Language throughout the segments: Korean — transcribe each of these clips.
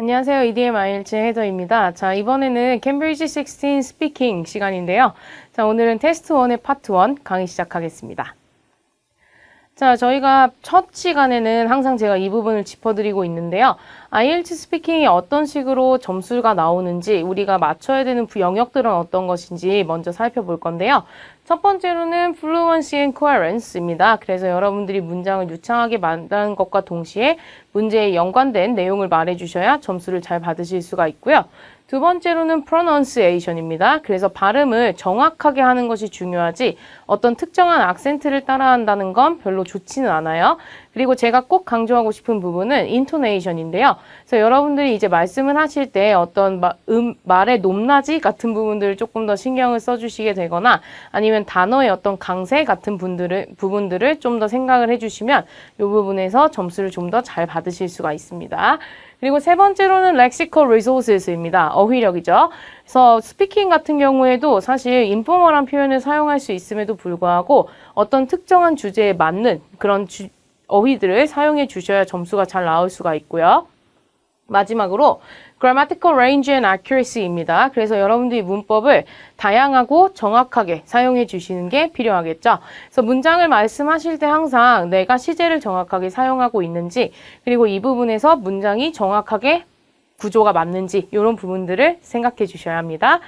안녕하세요. EDM IELTS 헤더입니다. 자, 이번에는 캠브리지 16 스피킹 시간인데요. 자, 오늘은 테스트 1의 파트 1 강의 시작하겠습니다. 자, 저희가 첫 시간에는 항상 제가 이 부분을 짚어드리고 있는데요. IELTS 스피킹이 어떤 식으로 점수가 나오는지, 우리가 맞춰야 되는 영역들은 어떤 것인지 먼저 살펴볼 건데요. 첫 번째로는 fluency and coherence입니다. 그래서 여러분들이 문장을 유창하게 만드는 것과 동시에 문제에 연관된 내용을 말해주셔야 점수를 잘 받으실 수가 있고요. 두 번째로는 pronunciation입니다. 그래서 발음을 정확하게 하는 것이 중요하지 어떤 특정한 악센트를 따라한다는 건 별로 좋지는 않아요. 그리고 제가 꼭 강조하고 싶은 부분은 intonation인데요. 그래서 여러분들이 이제 말씀을 하실 때 어떤 말의 높낮이 같은 부분들을 조금 더 신경을 써주시게 되거나 아니면 단어의 어떤 강세 같은 부분들을 좀 더 생각을 해주시면 이 부분에서 점수를 좀 더 잘 받으실 수가 있습니다. 그리고 세 번째로는 lexical resources입니다. 어휘력이죠. 그래서 스피킹 같은 경우에도 사실 인포멀한 표현을 사용할 수 있음에도 불구하고 어떤 특정한 주제에 맞는 그런 어휘들을 사용해 주셔야 점수가 잘 나올 수가 있고요. 마지막으로 grammatical range and accuracy입니다. 그래서 여러분들이 문법을 다양하고 정확하게 사용해 주시는 게 필요하겠죠. 그래서 문장을 말씀하실 때 항상 내가 시제를 정확하게 사용하고 있는지 그리고 이 부분에서 문장이 정확하게 구조가 맞는지 이런 부분들을 생각해 주셔야 합니다.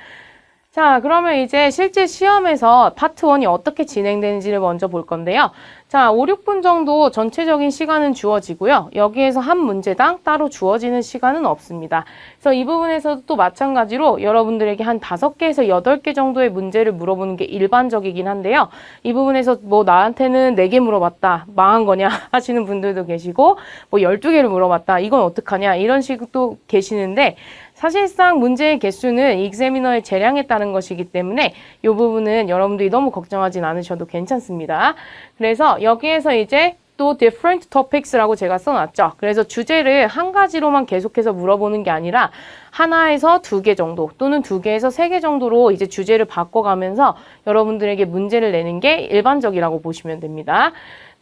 자, 그러면 이제 실제 시험에서 파트 1이 어떻게 진행되는지를 먼저 볼 건데요. 자, 5, 6분 정도 전체적인 시간은 주어지고요. 여기에서 한 문제당 따로 주어지는 시간은 없습니다. 그래서 이 부분에서도 또 마찬가지로 여러분들에게 한 5개에서 8개 정도의 문제를 물어보는 게 일반적이긴 한데요. 이 부분에서 뭐 나한테는 4개 물어봤다. 망한 거냐 하시는 분들도 계시고 뭐 12개를 물어봤다. 이건 어떡하냐 이런 식도 계시는데 사실상 문제의 개수는 익자미너의 재량에 따른 것이기 때문에 이 부분은 여러분들이 너무 걱정하진 않으셔도 괜찮습니다. 그래서 여기에서 이제 또 different topics라고 제가 써놨죠. 그래서 주제를 한 가지로만 계속해서 물어보는 게 아니라 하나에서 2개 정도 또는 2개에서 3개 정도로 이제 주제를 바꿔가면서 여러분들에게 문제를 내는 게 일반적이라고 보시면 됩니다.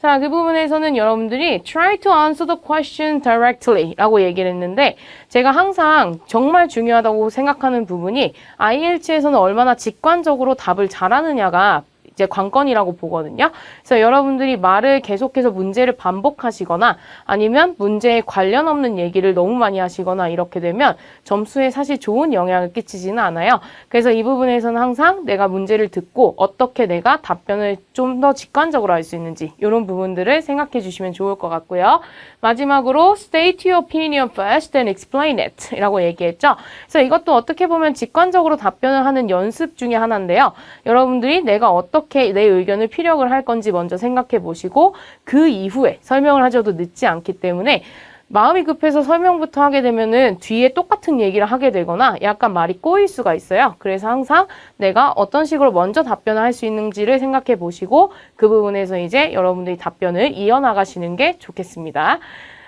자, 그 부분에서는 여러분들이 try to answer the question directly 라고 얘기를 했는데 제가 항상 정말 중요하다고 생각하는 부분이 IELTS에서는 얼마나 직관적으로 답을 잘하느냐가 이제 관건이라고 보거든요. 그래서 여러분들이 말을 계속해서 문제를 반복하시거나 아니면 문제에 관련 없는 얘기를 너무 많이 하시거나 이렇게 되면 점수에 사실 좋은 영향을 끼치지는 않아요. 그래서 이 부분에서는 항상 내가 문제를 듣고 어떻게 내가 답변을 좀 더 직관적으로 할 수 있는지 이런 부분들을 생각해 주시면 좋을 것 같고요. 마지막으로 state your opinion first and explain it 이라고 얘기했죠. 그래서 이것도 어떻게 보면 직관적으로 답변을 하는 연습 중에 하나인데요. 여러분들이 내가 어떻게 내 의견을 피력을 할 건지 먼저 생각해 보시고 그 이후에 설명을 하셔도 늦지 않기 때문에 마음이 급해서 설명부터 하게 되면은 뒤에 똑같은 얘기를 하게 되거나 약간 말이 꼬일 수가 있어요. 그래서 항상 내가 어떤 식으로 먼저 답변을 할 수 있는지를 생각해 보시고 그 부분에서 이제 여러분들이 답변을 이어나가시는 게 좋겠습니다.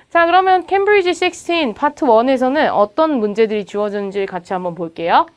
자, 그러면 캠브리지 16 파트 1에서는 어떤 문제들이 주어졌는지 같이 한번 볼게요.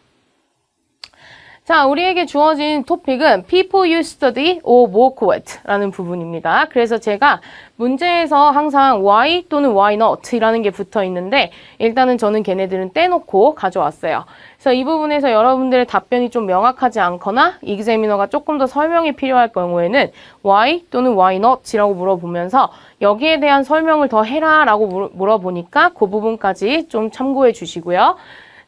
자, 우리에게 주어진 토픽은 People you study or work with 라는 부분입니다. 그래서 제가 문제에서 항상 why 또는 why not 이라는 게 붙어 있는데 일단은 저는 걔네들은 떼놓고 가져왔어요. 그래서 이 부분에서 여러분들의 답변이 좀 명확하지 않거나 examiner가 조금 더 설명이 필요할 경우에는 why 또는 why not 이라고 물어보면서 여기에 대한 설명을 더 해라 라고 물어보니까 그 부분까지 좀 참고해 주시고요.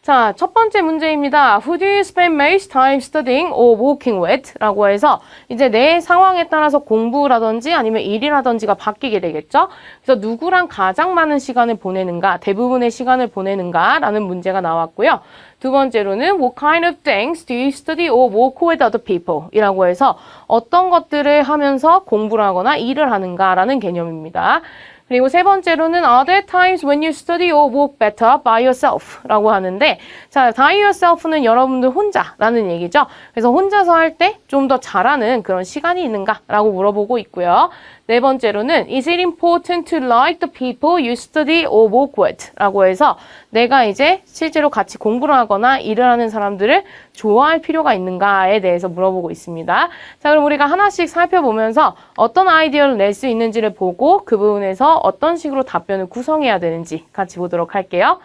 자, 첫 번째 문제입니다. Who do you spend most time studying or working with? 라고 해서 이제 내 상황에 따라서 공부라든지 아니면 일이라든지가 바뀌게 되겠죠. 그래서 누구랑 가장 많은 시간을 보내는가, 대부분의 시간을 보내는가 라는 문제가 나왔고요. 두 번째로는 What kind of things do you study or work with other people? 이라고 해서 어떤 것들을 하면서 공부를 하거나 일을 하는가 라는 개념입니다. 그리고 세 번째로는 Are there times when you study or work better by yourself? 라고 하는데 자, by yourself는 여러분들 혼자라는 얘기죠. 그래서 혼자서 할 때 좀 더 잘하는 그런 시간이 있는가? 라고 물어보고 있고요. 네 번째로는 Is it important to like the people you study or work with? 라고 해서 내가 이제 실제로 같이 공부를 하거나 일을 하는 사람들을 좋아할 필요가 있는가에 대해서 물어보고 있습니다. 자, 그럼 우리가 하나씩 살펴보면서 어떤 아이디어를 낼 수 있는지를 보고 그 부분에서 어떤 식으로 답변을 구성해야 되는지 같이 보도록 할게요.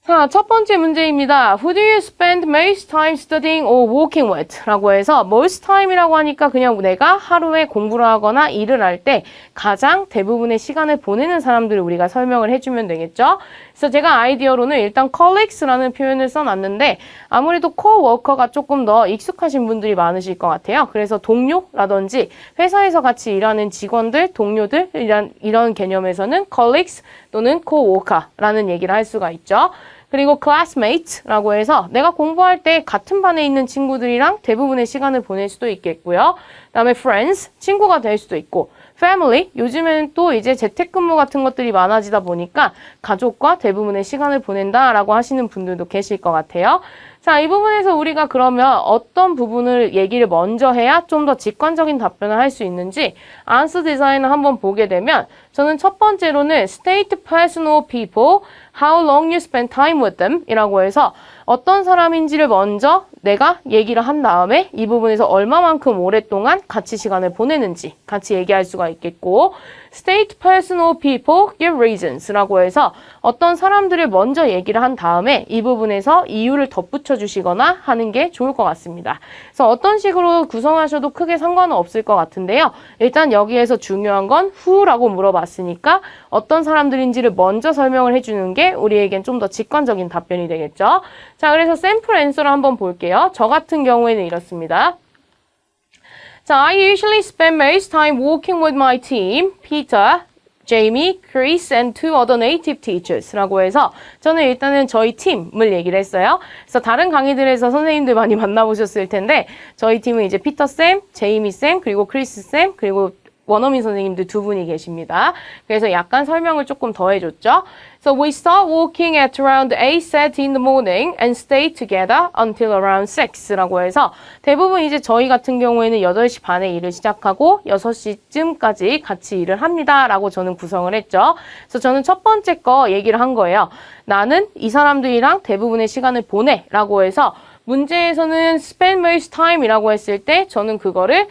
자, 첫 번째 문제입니다. Who do you spend most time studying or working with? 라고 해서 most time이라고 하니까 그냥 내가 하루에 공부를 하거나 일을 할 때 가장 대부분의 시간을 보내는 사람들을 우리가 설명을 해주면 되겠죠? 그래서 제가 아이디어로는 일단 colleagues라는 표현을 써놨는데 아무래도 coworker가 조금 더 익숙하신 분들이 많으실 것 같아요. 그래서 동료라든지 회사에서 같이 일하는 직원들, 동료들 이런 개념에서는 colleagues 또는 coworker라는 얘기를 할 수가 있죠. 그리고 classmates라고 해서 내가 공부할 때 같은 반에 있는 친구들이랑 대부분의 시간을 보낼 수도 있겠고요. 그다음에 friends, 친구가 될 수도 있고 family, 요즘에는 또 이제 재택근무 같은 것들이 많아지다 보니까 가족과 대부분의 시간을 보낸다라고 하시는 분들도 계실 것 같아요. 자, 이 부분에서 우리가 그러면 어떤 부분을 얘기를 먼저 해야 좀 더 직관적인 답변을 할 수 있는지 answer design을 한번 보게 되면 저는 첫 번째로는 state personal people, how long you spend time with them 이라고 해서 어떤 사람인지를 먼저 내가 얘기를 한 다음에 이 부분에서 얼마만큼 오랫동안 같이 시간을 보내는지 같이 얘기할 수가 있겠고 state personal people give reasons라고 해서 어떤 사람들을 먼저 얘기를 한 다음에 이 부분에서 이유를 덧붙여 주시거나 하는 게 좋을 것 같습니다. 그래서 어떤 식으로 구성하셔도 크게 상관은 없을 것 같은데요. 일단 여기에서 중요한 건 who라고 물어봤으니까 어떤 사람들인지를 먼저 설명을 해주는 게 우리에겐 좀 더 직관적인 답변이 되겠죠. 자, 그래서 샘플 앤서를 한번 볼게요. 저 같은 경우에는 이렇습니다. 자, I usually spend most time working with my team, Peter, Jamie, Chris, and two other native teachers라고 해서 저는 일단은 저희 팀을 얘기를 했어요. 그래서 다른 강의들에서 선생님들 많이 만나보셨을 텐데 저희 팀은 이제 피터 쌤, 제이미 쌤, 그리고 크리스 쌤, 그리고 원어민 선생님들 두 분이 계십니다. 그래서 약간 설명을 조금 더 해줬죠. So we start working at around 8:30 in the morning and stay together until around 6라고 해서 대부분 이제 저희 같은 경우에는 8시 반에 일을 시작하고 6시쯤까지 같이 일을 합니다. 라고 저는 구성을 했죠. 그래서 저는 첫 번째 거 얘기를 한 거예요. 나는 이 사람들이랑 대부분의 시간을 보내 라고 해서 문제에서는 spend most time 이라고 했을 때 저는 그거를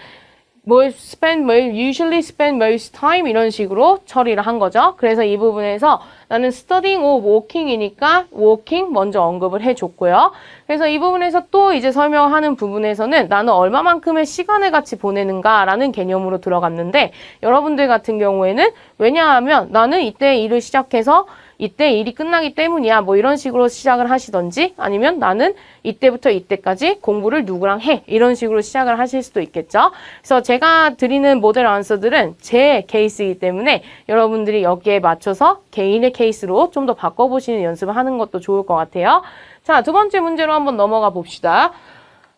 usually spend most time 이런 식으로 처리를 한 거죠. 그래서 이 부분에서 나는 studying or working이니까 working 먼저 언급을 해줬고요. 그래서 이 부분에서 또 이제 설명하는 부분에서는 나는 얼마만큼의 시간을 같이 보내는가라는 개념으로 들어갔는데 여러분들 같은 경우에는 왜냐하면 나는 이때 일을 시작해서 이때 일이 끝나기 때문이야. 뭐 이런 식으로 시작을 하시던지 아니면 나는 이때부터 이때까지 공부를 누구랑 해. 이런 식으로 시작을 하실 수도 있겠죠. 그래서 제가 드리는 모델 안서들은 제 케이스이기 때문에 여러분들이 여기에 맞춰서 개인의 케이스로 좀 더 바꿔보시는 연습을 하는 것도 좋을 것 같아요. 자, 두 번째 문제로 한번 넘어가 봅시다.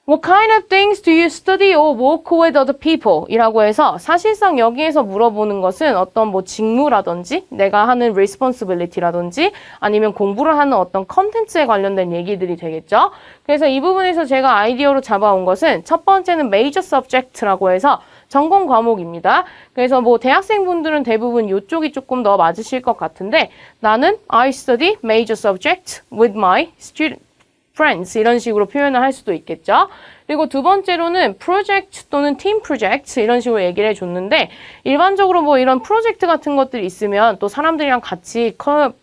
What kind of things do you study or work with other people? 이라고 해서 사실상 여기에서 물어보는 것은 어떤 뭐 직무라든지 내가 하는 responsibility라든지 아니면 공부를 하는 어떤 컨텐츠에 관련된 얘기들이 되겠죠. 그래서 이 부분에서 제가 아이디어로 잡아온 것은 첫 번째는 major subject라고 해서 전공 과목입니다. 그래서 뭐 대학생분들은 대부분 이쪽이 조금 더 맞으실 것 같은데 나는 I study major subject with my student friends 이런 식으로 표현을 할 수도 있겠죠. 그리고 두 번째로는 프로젝트 또는 팀 프로젝트 이런 식으로 얘기를 해줬는데 일반적으로 뭐 이런 프로젝트 같은 것들이 있으면 또 사람들이랑 같이 그런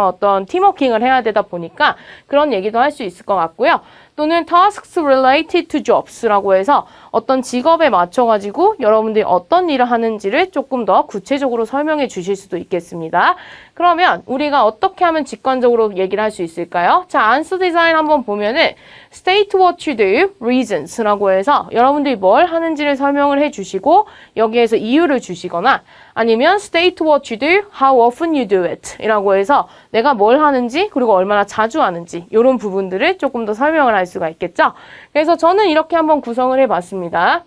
어떤 팀워킹을 해야 되다 보니까 그런 얘기도 할 수 있을 것 같고요. 또는 tasks related to jobs라고 해서 어떤 직업에 맞춰가지고 여러분들이 어떤 일을 하는지를 조금 더 구체적으로 설명해 주실 수도 있겠습니다. 그러면 우리가 어떻게 하면 직관적으로 얘기를 할 수 있을까요? 자, answer design 한번 보면은 state what you do, reasons라고 해서 여러분들이 뭘 하는지를 설명을 해 주시고 여기에서 이유를 주시거나 아니면 state what you do, how often you do it 이라고 해서 내가 뭘 하는지 그리고 얼마나 자주 하는지 이런 부분들을 조금 더 설명을 할 수가 있겠죠. 그래서 저는 이렇게 한번 구성을 해봤습니다.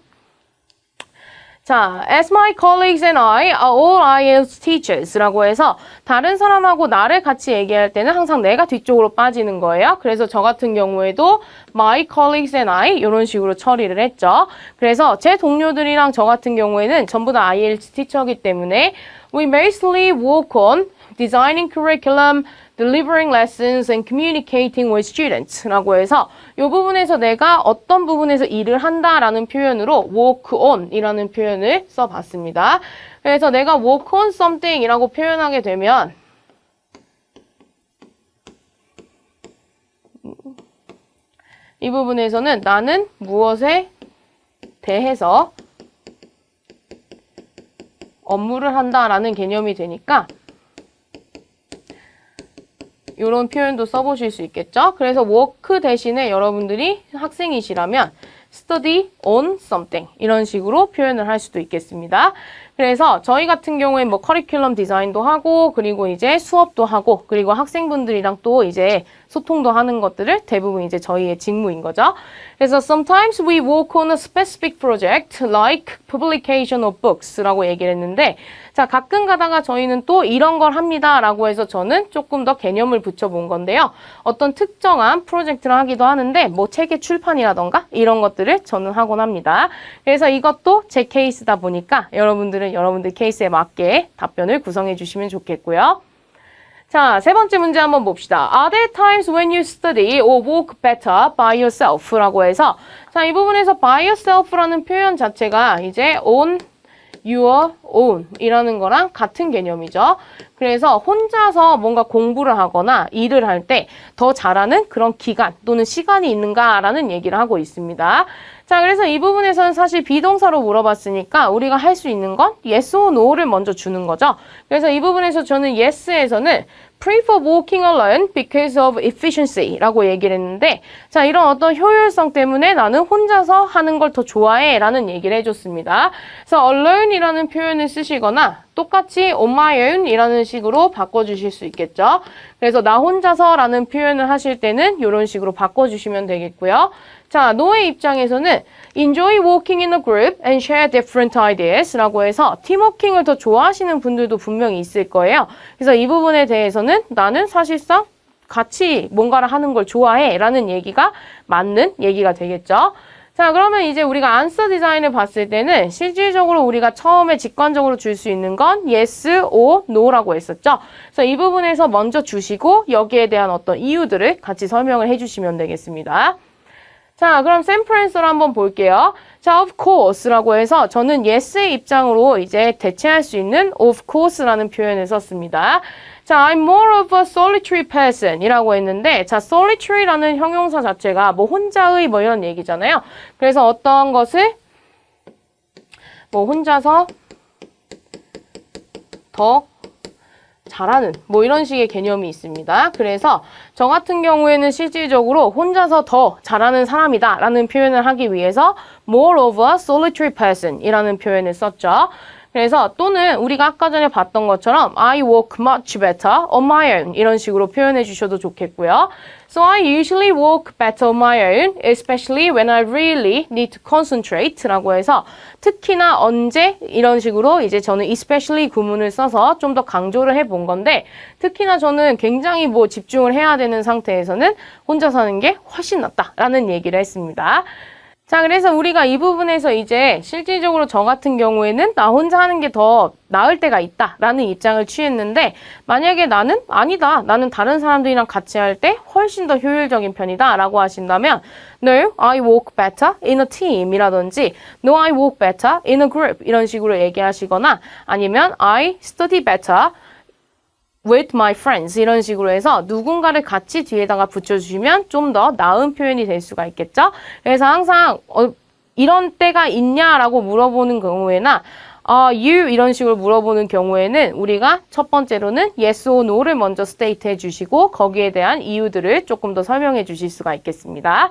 자, as my colleagues and I are all IELTS teachers라고 해서 다른 사람하고 나를 같이 얘기할 때는 항상 내가 뒤쪽으로 빠지는 거예요. 그래서 저 같은 경우에도 my colleagues and I 이런 식으로 처리를 했죠. 그래서 제 동료들이랑 저 같은 경우에는 전부 다 IELTS 티처이기 때문에 we mostly work on designing curriculum, delivering lessons and communicating with students 라고 해서 이 부분에서 내가 어떤 부분에서 일을 한다라는 표현으로 work on 이라는 표현을 써봤습니다. 그래서 내가 work on something 이라고 표현하게 되면 이 부분에서는 나는 무엇에 대해서 업무를 한다라는 개념이 되니까 이런 표현도 써보실 수 있겠죠? 그래서 work 대신에 여러분들이 학생이시라면 study on something 이런 식으로 표현을 할 수도 있겠습니다. 그래서 저희 같은 경우에 뭐 커리큘럼 디자인도 하고 그리고 이제 수업도 하고 그리고 학생분들이랑 또 이제 소통도 하는 것들을 대부분 이제 저희의 직무인 거죠. 그래서 sometimes we work on a specific project like publication of books라고 얘기를 했는데 자, 가끔 가다가 저희는 또 이런 걸 합니다 라고 해서 저는 조금 더 개념을 붙여본 건데요. 어떤 특정한 프로젝트를 하기도 하는데 뭐 책의 출판이라던가 이런 것들을 저는 하곤 합니다. 그래서 이것도 제 케이스다 보니까 여러분들은 여러분들 케이스에 맞게 답변을 구성해 주시면 좋겠고요. 자, 세 번째 문제 한번 봅시다. Are there times when you study or work better by yourself? 라고 해서 자, 이 부분에서 by yourself라는 표현 자체가 이제 on your own 이라는 거랑 같은 개념이죠. 그래서 혼자서 뭔가 공부를 하거나 일을 할 때 더 잘하는 그런 기간 또는 시간이 있는가라는 얘기를 하고 있습니다. 자, 그래서 이 부분에서는 사실 비동사로 물어봤으니까 우리가 할 수 있는 건 yes or no를 먼저 주는 거죠. 그래서 이 부분에서 저는 yes에서는 prefer working alone because of efficiency 라고 얘기를 했는데 자, 이런 어떤 효율성 때문에 나는 혼자서 하는 걸 더 좋아해 라는 얘기를 해줬습니다. 그래서 alone 이라는 표현을 쓰시거나 똑같이 on my own 이라는 식으로 바꿔주실 수 있겠죠. 그래서 나 혼자서 라는 표현을 하실 때는 이런 식으로 바꿔주시면 되겠고요. 자, 노의 입장에서는 enjoy working in a group and share different ideas 라고 해서 팀워킹을 더 좋아하시는 분들도 분명히 있을 거예요. 그래서 이 부분에 대해서는 나는 사실상 같이 뭔가를 하는 걸 좋아해 라는 얘기가 맞는 얘기가 되겠죠. 자, 그러면 이제 우리가 answer 디자인을 봤을 때는 실질적으로 우리가 처음에 직관적으로 줄 수 있는 건 yes or no라고 했었죠. 그래서 이 부분에서 먼저 주시고 여기에 대한 어떤 이유들을 같이 설명을 해주시면 되겠습니다. 자, 그럼 샘플 앤서를 한번 볼게요. 자, of course라고 해서 저는 yes의 입장으로 이제 대체할 수 있는 of course라는 표현을 썼습니다. 자, I'm more of a solitary person 이라고 했는데 자, solitary라는 형용사 자체가 뭐 혼자의 뭐 이런 얘기잖아요. 그래서 어떤 것을 뭐 혼자서 더 잘하는 뭐 이런 식의 개념이 있습니다. 그래서 저 같은 경우에는 실질적으로 혼자서 더 잘하는 사람이다 라는 표현을 하기 위해서 more of a solitary person 이라는 표현을 썼죠. 그래서 또는 우리가 아까 전에 봤던 것처럼 I work much better on my own 이런 식으로 표현해 주셔도 좋겠고요. So I usually work better on my own, especially when I really need to concentrate 라고 해서 특히나 언제 이런 식으로 이제 저는 especially 구문을 써서 좀 더 강조를 해본 건데 특히나 저는 굉장히 뭐 집중을 해야 되는 상태에서는 혼자 사는 게 훨씬 낫다라는 얘기를 했습니다. 자, 그래서 우리가 이 부분에서 이제 실질적으로 저 같은 경우에는 나 혼자 하는 게 더 나을 때가 있다라는 입장을 취했는데 만약에 나는 아니다. 나는 다른 사람들이랑 같이 할 때 훨씬 더 효율적인 편이다 라고 하신다면 No, I work better in a team 이라든지 No, I work better in a group 이런 식으로 얘기하시거나 아니면 I study better with my friends 이런 식으로 해서 누군가를 같이 뒤에다가 붙여주시면 좀 더 나은 표현이 될 수가 있겠죠. 그래서 항상 이런 때가 있냐라고 물어보는 경우에나 you 이런 식으로 물어보는 경우에는 우리가 첫 번째로는 yes or no를 먼저 state 해주시고 거기에 대한 이유들을 조금 더 설명해 주실 수가 있겠습니다.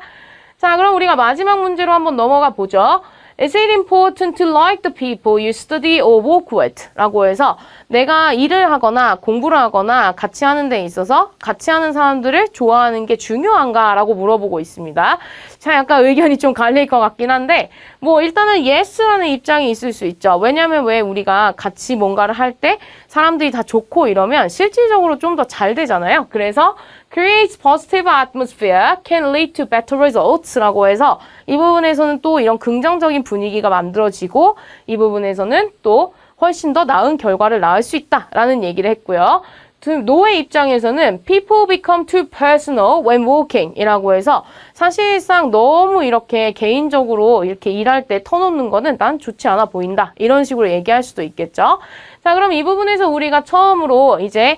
자, 그럼 우리가 마지막 문제로 한번 넘어가 보죠. Is it important to like the people you study or work with? 라고 해서 내가 일을 하거나 공부를 하거나 같이 하는 데 있어서 같이 하는 사람들을 좋아하는 게 중요한가? 라고 물어보고 있습니다. 자, 약간 의견이 좀 갈릴 것 같긴 한데 뭐 일단은 yes라는 입장이 있을 수 있죠. 왜냐면 왜 우리가 같이 뭔가를 할 때 사람들이 다 좋고 이러면 실질적으로 좀 더 잘 되잖아요. 그래서 creates positive atmosphere can lead to better results 라고 해서 이 부분에서는 또 이런 긍정적인 분위기가 만들어지고 이 부분에서는 또 훨씬 더 나은 결과를 낳을 수 있다라는 얘기를 했고요. 노의 입장에서는 people become too personal when working 이라고 해서 사실상 너무 이렇게 개인적으로 이렇게 일할 때 터놓는 거는 난 좋지 않아 보인다. 이런 식으로 얘기할 수도 있겠죠. 자, 그럼 이 부분에서 우리가 처음으로 이제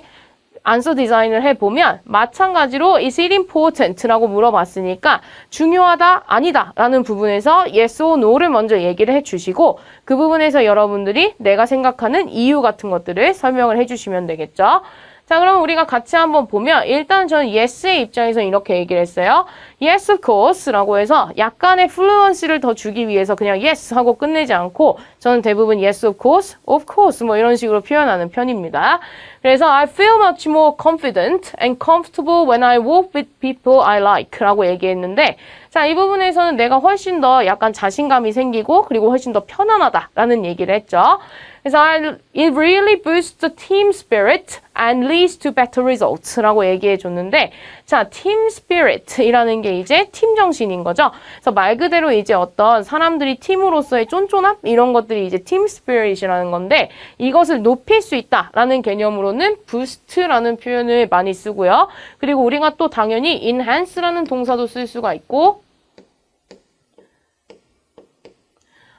answer 디자인을 해보면 마찬가지로 is it important? 라고 물어봤으니까 중요하다, 아니다 라는 부분에서 yes or no를 먼저 얘기를 해주시고 그 부분에서 여러분들이 내가 생각하는 이유 같은 것들을 설명을 해주시면 되겠죠. 자, 그럼 우리가 같이 한번 보면 일단 저는 yes의 입장에서 이렇게 얘기를 했어요. yes, of course 라고 해서 약간의 플루언시를 더 주기 위해서 그냥 yes 하고 끝내지 않고 저는 대부분 yes, of course 뭐 이런 식으로 표현하는 편입니다. 그래서 I feel much more confident and comfortable when I walk with people I like 라고 얘기했는데 자, 이 부분에서는 내가 훨씬 더 약간 자신감이 생기고 그리고 훨씬 더 편안하다라는 얘기를 했죠. 그래서 it really boosts the team spirit and leads to better results 라고 얘기해 줬는데 자, team spirit이라는 게 이제 팀 정신인 거죠. 그래서 말 그대로 이제 어떤 사람들이 팀으로서의 쫀쫀함 이런 것들이 이제 team spirit이라는 건데 이것을 높일 수 있다라는 개념으로는 boost라는 표현을 많이 쓰고요. 그리고 우리가 또 당연히 enhance라는 동사도 쓸 수가 있고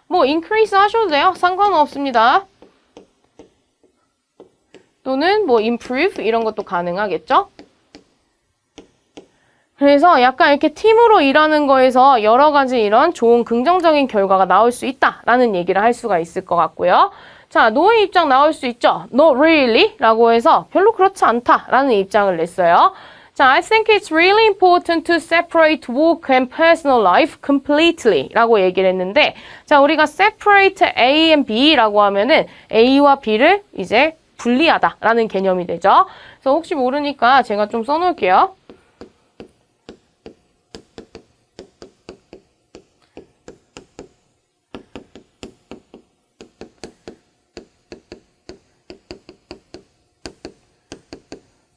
뭐 increase 하셔도 돼요. 상관은 없습니다. 또는 뭐 improve 이런 것도 가능하겠죠. 그래서 약간 이렇게 팀으로 일하는 거에서 여러 가지 이런 좋은 긍정적인 결과가 나올 수 있다라는 얘기를 할 수가 있을 것 같고요. 자, no의 입장 나올 수 있죠. Not really 라고 해서 별로 그렇지 않다라는 입장을 냈어요. 자, I think it's really important to separate work and personal life completely 라고 얘기를 했는데 자, 우리가 separate A and B라고 하면은 A와 B를 이제 분리하다라는 개념이 되죠. 그래서 혹시 모르니까 제가 좀 써놓을게요.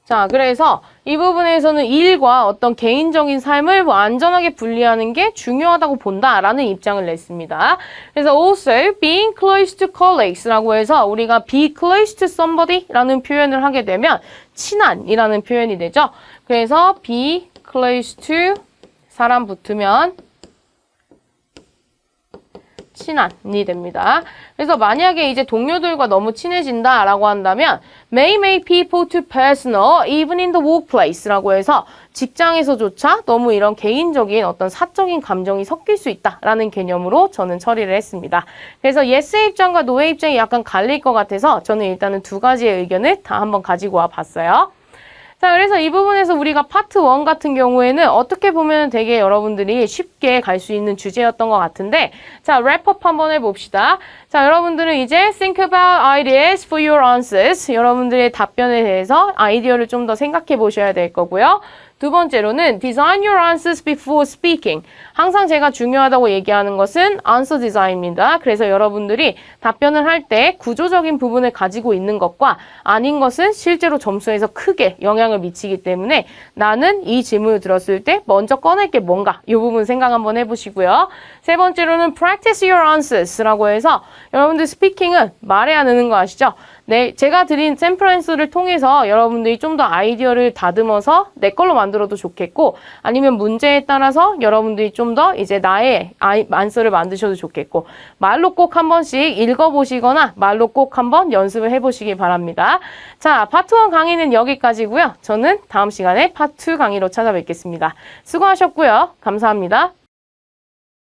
자, 그래서 이 부분에서는 일과 어떤 개인적인 삶을 완전하게 분리하는 게 중요하다고 본다라는 입장을 냈습니다. 그래서 also being close to colleagues라고 해서 우리가 be close to somebody라는 표현을 하게 되면 친한이라는 표현이 되죠. 그래서 be close to 사람 붙으면 친한이 됩니다. 그래서 만약에 이제 동료들과 너무 친해진다라고 한다면 may make people too personal even in the workplace라고 해서 직장에서조차 너무 이런 개인적인 어떤 사적인 감정이 섞일 수 있다라는 개념으로 저는 처리를 했습니다. 그래서 yes의 입장과 no의 입장이 약간 갈릴 것 같아서 저는 일단은 두 가지의 의견을 다 한번 가지고 와 봤어요. 자, 그래서 이 부분에서 우리가 파트 1 같은 경우에는 어떻게 보면 되게 여러분들이 쉽게 갈 수 있는 주제였던 것 같은데 자, 랩업 한번 해봅시다. 자, 여러분들은 이제 think about ideas for your answers. 여러분들의 답변에 대해서 아이디어를 좀 더 생각해 보셔야 될 거고요. 두 번째로는 design your answers before speaking. 항상 제가 중요하다고 얘기하는 것은 answer design입니다. 그래서 여러분들이 답변을 할 때 구조적인 부분을 가지고 있는 것과 아닌 것은 실제로 점수에서 크게 영향을 미치기 때문에 나는 이 질문을 들었을 때 먼저 꺼낼 게 뭔가 이 부분 생각 한번 해보시고요. 세 번째로는 practice your answers라고 해서 여러분들 스피킹은 말해야 느는 거 아시죠? 네, 제가 드린 샘플 안서를 통해서 여러분들이 좀 더 아이디어를 다듬어서 내 걸로 만들어도 좋겠고 아니면 문제에 따라서 여러분들이 좀 더 이제 나의 안서를 만드셔도 좋겠고 말로 꼭 한 번씩 읽어보시거나 말로 꼭 한번 연습을 해보시기 바랍니다. 자, 파트 1 강의는 여기까지고요. 저는 다음 시간에 파트 2 강의로 찾아뵙겠습니다. 수고하셨고요. 감사합니다.